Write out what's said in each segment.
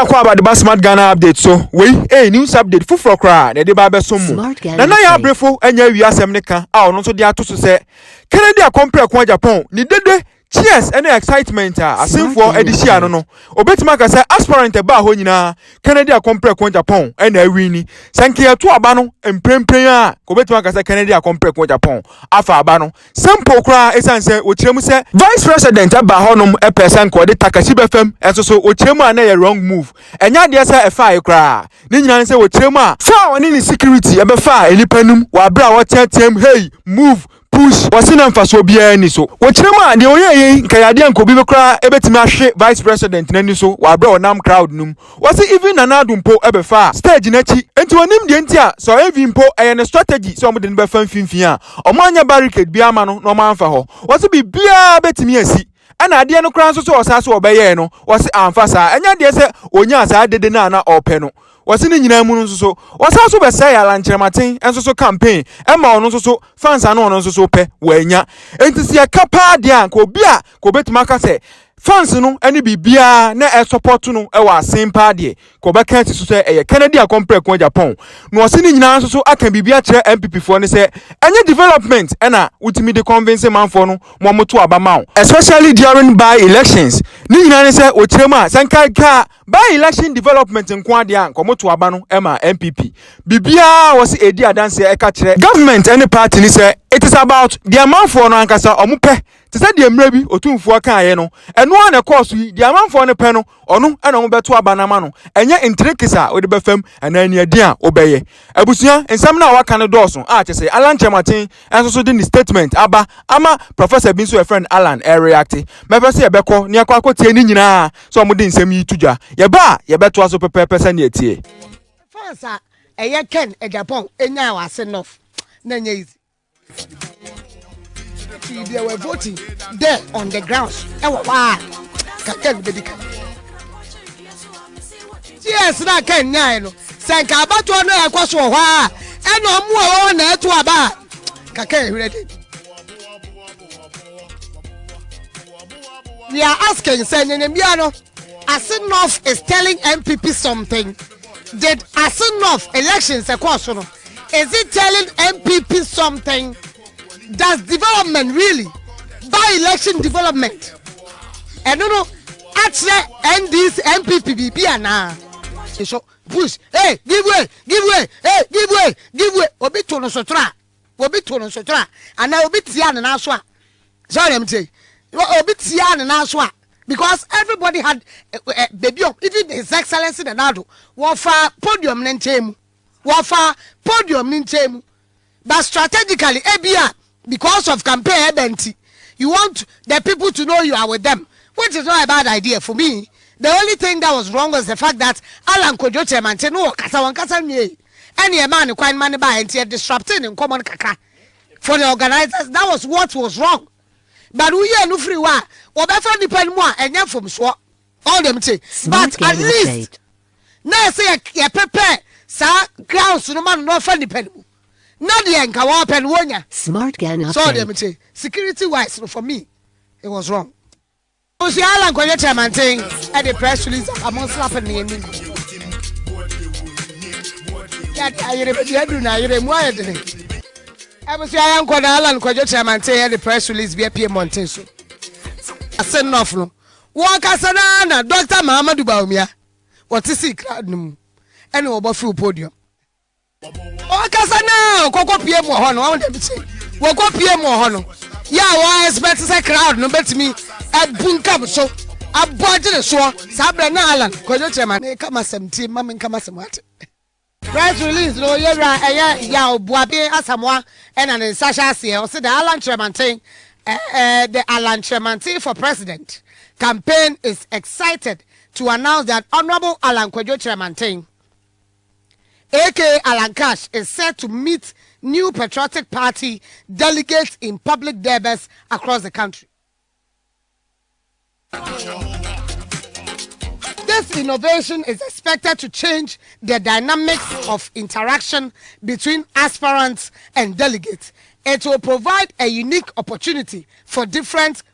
akwa about the smart Ghana update so we news update full cry na de ba be so mu na Yaa Brefo anya wi asem ne ka a ono so de ato so se Kennedy akompre kwa Japan ni dede cheers and excitement asemfo edihia no obetima ka say aspirant ba ho nyina Kennedy akompre kwa Japan and awini sanke ato aba no emprempren a obetima ka say Kennedy akompre kwa Japan afa aba no sample kra esanse ochiremu se vice president aba ho no person ko de takashi befam enso so ochiremu a na ye wrong move enya de say efa e kra ni nyina se ochiremu a fa woni ni security e be fa enipanum wa bra wo tetem hey move push wasina mfaso bia ni so wochirema de oyeye nkayade ankobi be kra ebetimi ahwe vice president nani so wa bra onam crowd num wasi even Adom po ebefa stage nachi enti wonim de enti a so even po eye strategy so omde be fa mfimfin a omanya barricade bia ma no manfa ho wasi bibia betimi asi ana ade no kra so so osase obeye no wasi amfa sa enya de se onya asa dede na ope no wasi ni nyina mu nso so wasa so be say ala nkyerematen enso so campaign ema ono nso so fans ana ono nso so pe wanya enti se kapa de an ko bia ko betima ka se fans no ani bibia na support no e wa simpa de ko be kan ti so say e Kennedy akompre kwa Japan no wasi ni nyina nso so aka bibia kire MPP fo ne say enye development ena utimi de convince manfo no momoto abama especially during by elections ni nyina ne say o kirema sanka ka by election development nko ade an komoto aba no ema MPP bibia wasi edi adanse e ka kire government any party ni say it is about the amount for no ankasa omupe te say de mra bi otumfuo kan ye no eno an e course yi the amount for no pe no ono ena omubeto aba na ma no enye intrikisa odi befam ana ani adi a obeye abusua ensam na waka no dɔɔso a che say Alan Chematin enso so di statement aba ama professor bin so a friend Alan react me pe say e beko ne akwa tie ni nyina so omudi nsam yi tudwa ye ba ye beto aso pepepe se ne etie fansa eye ken Agyapong enya wase nof na nya easy they were voting there on the grounds wow kaken bedika yes na ken nya no senka abato no ekoso ho a eno mu o na eto aba kaken ready. We are asking Senyenemiano Asinoff is telling MPP something. Did Asinoff elections no? Is it telling MPP something? Does development really by election development? And no, actually, and this MPP be na. So push, hey, give way, hey, give way. Obi to no sotra, and now obi tian na so. Sorry, I'm saying, obi tian na so. Because everybody had baby, even His Excellency the Nado, wafa podium nintemu, but strategically, ebia. Because of campaign event, you want the people to know you are with them, which is not a bad idea for me. The only thing that was wrong was the fact that Alan Kojoche man no kasa nye any man quite money by and disrupting in common kaka for the organizers. That was what was wrong. But we are no free wa or better depend more and then from swap all them say. But at least now say a prepare sa grounds no man no funny depend. Not the enka open wonya. Smart Ghana. So them say security wise for me it was wrong. So see Alan Kojoche man saying at the press release among slapping me and me. I was saying Alan Kojoche man saying at the press release via PM Monteso. I said no. Walk as an Dr. Mahamadou Bawumia. What is it crowd no? And over full podium. Okasana koko pie mo ho no I want them to say wo ko pie mo ho no ya wa expect say crowd no bet me abunkam so abodire so sabre na Alan Kojoche man e kama 17 mama kama semate press release no yera ya obuabe asamwa and an sasha se o say the Alan Chematin the Alan Chematin for president campaign is excited to announce that Honorable Alan Kojoche Chematin aka Alan Kash is set to meet new patriotic party delegates in public debates across the country. This innovation is expected to change the dynamics of interaction between aspirants and delegates. It will provide a unique opportunity for different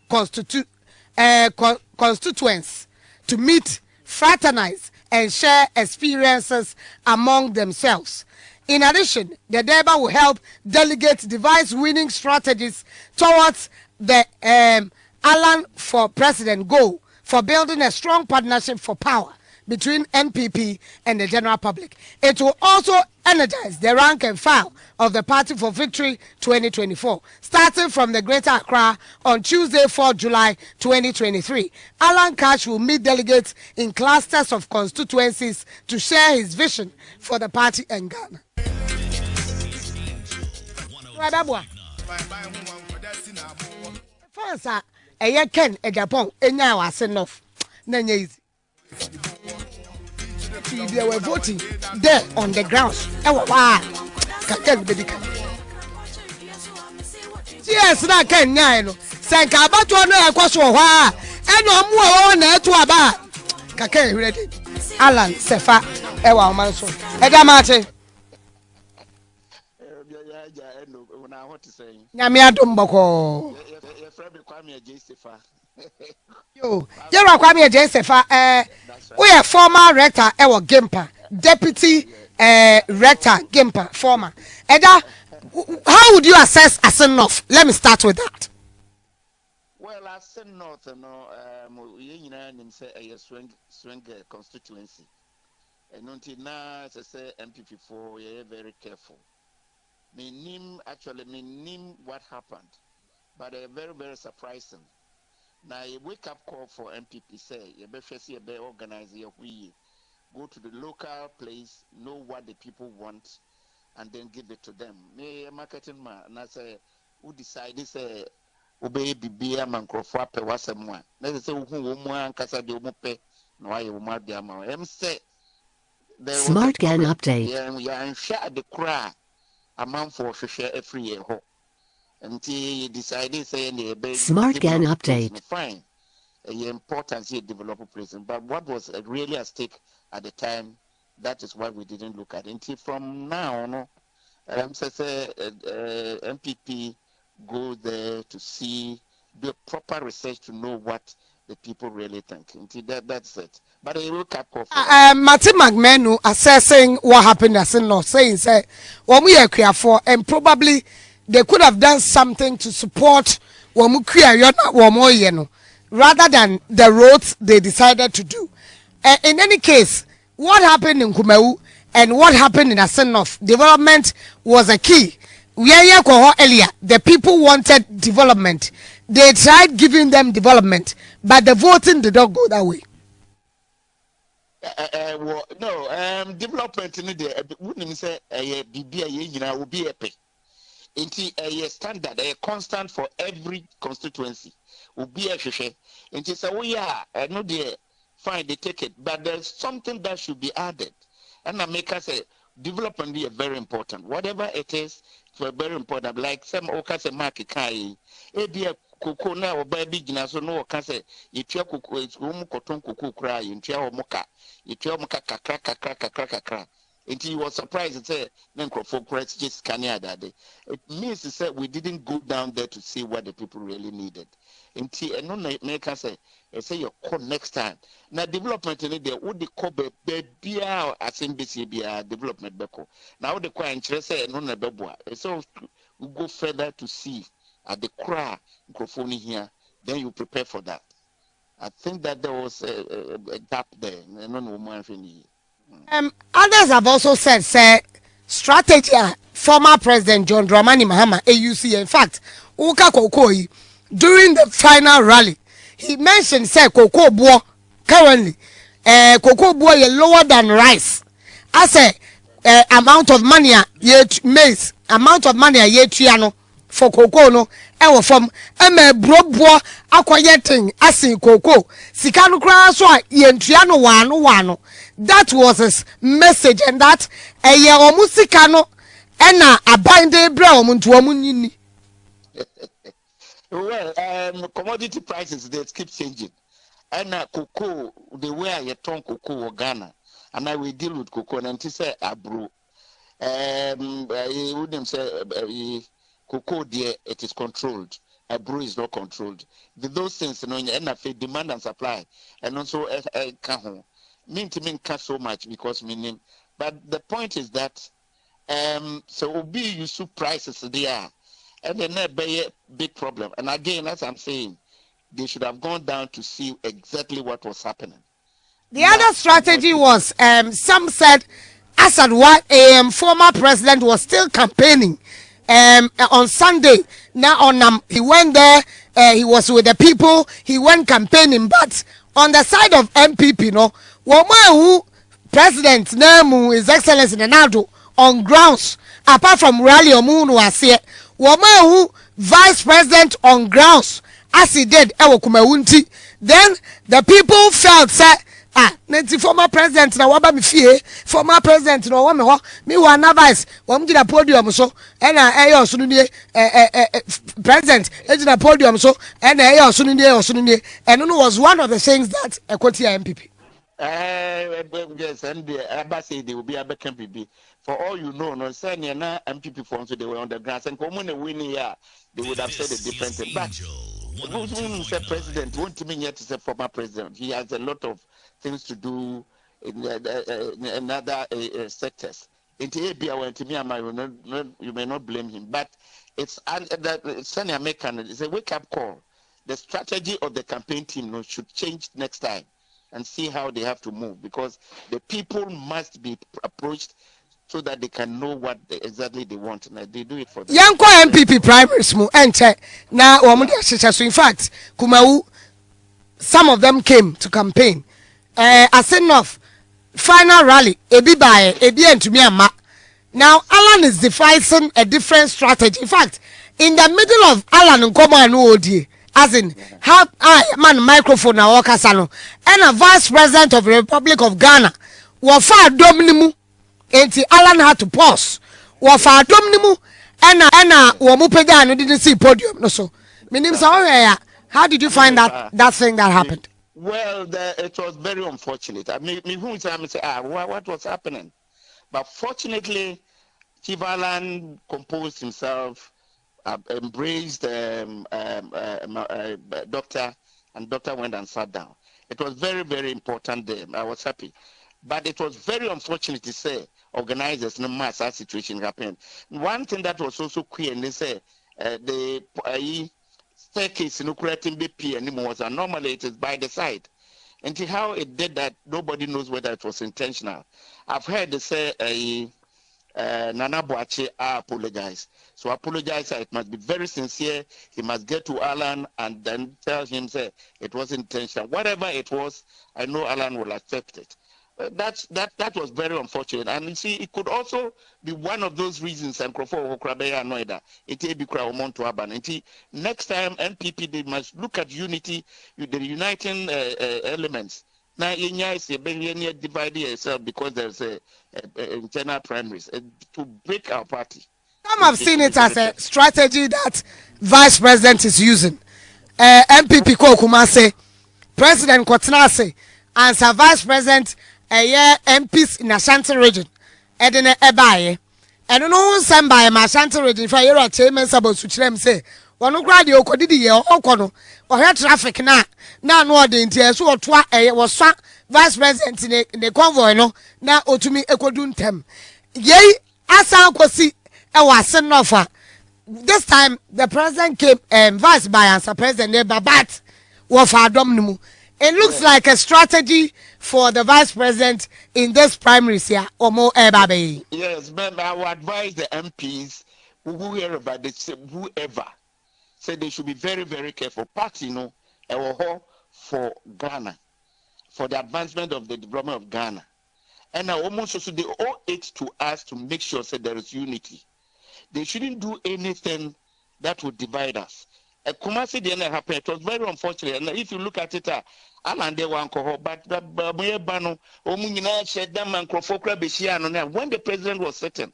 constituents to meet, fraternize, and share experiences among themselves. In addition, the Deba will help delegates devise winning strategies towards the Alan for President goal for building a strong partnership for power between NPP and the general public. It will also energize the rank and file of the Party for Victory 2024, starting from the Greater Accra on Tuesday, 4 July 2023. Alan Kash will meet delegates in clusters of constituencies to share his vision for the party and Ghana. First, Ken Agyapong enya was enough. Nanya they were voting there on the grounds. Yes, na Kenya no. Senka abato no ekwaso hwa. Eno mu a na eto aba. Kaka ready. Alan Sefa ewa omanso. Eda mate. Nyame adom boko. Yo, you're Kwame Sefa. We are former rector ewa Gimpa, deputy rector Gimpa, former. Eda, how would you assess Asen-North? Let me start with that. Well, Asen-North, you say a swing constituency. And until now, as I say, MPP4, you're very careful. Me name what happened, but very, very surprising. Now, a wake-up call for MPP say, you better see a better organizer, we go to the local place, know what the people want, and then give it to them. Me a marketing man, and I say, who decided say, obey Bibia Mancrofa pe wasemwa. Let's say, who and Casa de Mope, no, I will mark the amount. Say, Smart Gan update. Yeah, and share the cry amount for share every year. Until you decided saying the Smart Gan update. Fine, importance here develop a prison, but what was really at stake at the time, that is why we didn't look at it. Until from now, no, MPP go there to see, do proper research to know what the people really think. Until that's it. But I will cap off. Martin McMenu assessing what happened as in law, saying, say, when we are clear for, and probably they could have done something to support rather than the roads they decided to do. In any case, what happened in Kumeu and what happened in Asen-North, development was a key. Earlier, the people wanted development. They tried giving them development, but the voting did not go that way. Development in the wouldn't say will be a pay. A standard, a constant for every constituency will be a share. And say, oh yeah, I know they fine, they take it, but there's something that should be added. And I make us say development be very important. Whatever it is, it's very important. Like some okase market kai, be a cocoa now or baby gina so no okase. If you cocoa, it's cotton cocoa cry, in chia moka, if you moka kakra. Until you were surprised and say, Nencrophocrates just canny that day. It means to say we didn't go down there to see what the people really needed. Until and no make us say you call next time. Now development in there would the cobe be as in BCB development beko. Now the quite interest no nebeboa. So we go further to see at the cry microphone here, then you prepare for that. I think that there was a gap there. No more Others have also said, say, strategy. Former President John Dramani Mahama, AUC, in fact, Uka Kokoi, during the final rally, he mentioned, say, Cocoa Boy, currently, Cocoa Boy is lower than rice. I say, amount of money, yet maize, amount of money, yet triano, for cocoa, no, and from bro acquiring, asking cocoa, Sikano Crash, yet triano, one. That was his message, and that a year or musikano and a binding brown to a munini. Well, commodity prices they keep changing. And cocoa, the way you turn cocoa or Ghana, and I will deal with cocoa and say abro. You wouldn't say cocoa there, it is controlled. Abro is not controlled. Those things, you know, demand and supply, and also mean to mean so much because meaning. But the point is that so Obi you sue prices there, and then there be a big problem. And again, as I'm saying, they should have gone down to see exactly what was happening. The other strategy was some said as at 1 a.m. former president was still campaigning on Sunday. Now on he went there, he was with the people, he went campaigning, but on the side of MPP, no, who president name His Excellency Nado on grounds apart from rally omu no ase who vice president on grounds as he did ewokumawunti. Then the people felt say nanti former president na waba me fie, former president na wame ho me wa na vice wam gina podium so na eyo so nie president gina podium so na eyo so nie and no was one of the things that Ekoti MPP. Yes, and the say they will be a MPP. For all you know, no say na MPP forms they were on the grass and come when they win here, they would have said a different thing. But who say president won't mean yet to say former president. He has a lot of things to do in other sectors. In the you may not blame him, but it's senior American. It's a wake-up call. The strategy of the campaign team should change next time and see how they have to move, because the people must be approached so that they can know what exactly they want. And they do it for them. Yanko MPP primaries mu ente na so in fact Kumau, some of them came to campaign. As enough final rally ebi bae ebi entumi ama. Now Alan is devising a different strategy. In fact, in the middle of Alan Nkoma and Odie, as in have man microphone na wakasano and a vice president of the Republic of Ghana wafa Adom enti Alan had to pause wafa Adom and wamupeda no didn't see podium no so meaning so how did you find that thing that happened? Well, it was very unfortunate. I mean, who say what was happening? But fortunately, Chief Alan composed himself, embraced doctor, and doctor went and sat down. It was very, very important day. I was happy. But it was very unfortunate to say organizers no mass that situation happened. One thing that was also clear, and they say the staircase no creating BP anymore, and normally it is by the side. And how it did that, nobody knows whether it was intentional. I've heard they say Nana Boache apologize. So apologize, it must be very sincere. He must get to Alan and then tell him say it was intentional. Whatever it was, I know Alan will accept it. That was very unfortunate. And you see, it could also be one of those reasons and next time MPP they must look at unity, the uniting elements. Now you divide yourself because there's a internal primaries to break our party. Some have seen it as a strategy that vice president is using. MPP Kokuma say President Kotna say answer vice president MPs in Ashanti region. Edene ebaye. And no send by my Ashanti region for your chairman about Suchrem say. One grad you could ye or kono or head traffic na no the interior so was vice president in the convoy no na otumi ekoduntem. Yea asa kosi was sent offer. This time the president came vice by answer president but was Adom. It looks like a strategy for the vice president in this primaries here or more baby. Yes, but I would advise the MPs whoever say they should be very, very careful. Party, for Ghana, for the advancement of the development of Ghana. And I almost also they owe it to us to make sure that there is unity. They shouldn't do anything that would divide us. Kumasi didn't happen. It was very unfortunate. And if you look at it, Alan de wanko, but when the president was sitting,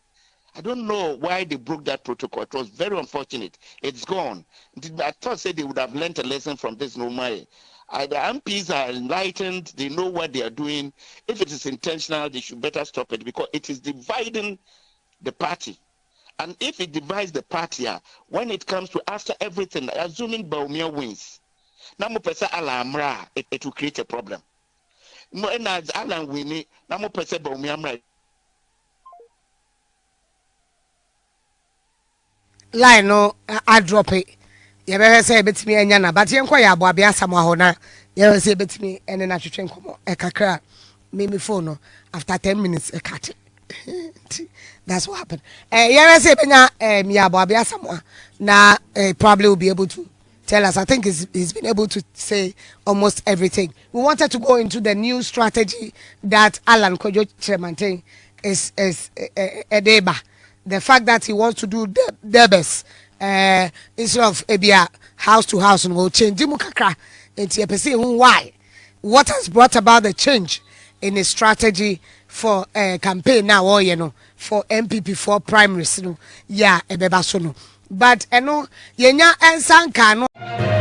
I don't know why they broke that protocol. It was very unfortunate. It's gone. I thought say they would have learned a lesson from this Nomai. The MPs are enlightened. They know what they are doing. If it is intentional, they should better stop it because it is dividing the party. And if it divides the party, when it comes to after everything, assuming Bawumia wins, it will create a problem. no na Alan wini na mo pese Bawumia mra line no I drop it. You better say bet me anyana, but you ya bo abia samwa ho na. You say bet me ene na twetwe nkomo e kakra me phone no after 10 minutes e cut. That's what happened. You say benya me abo abia samwa na probably will be able to tell us. I think he's been able to say almost everything. We wanted to go into the new strategy that Alan Kojo Tremantin is Edeba. The fact that he wants to do the best instead of ebia house to house and will change kakra into a why what has brought about the change in his strategy for campaign now or you know for MPP for primaries no yeah ebeba so no but yenya ensanka no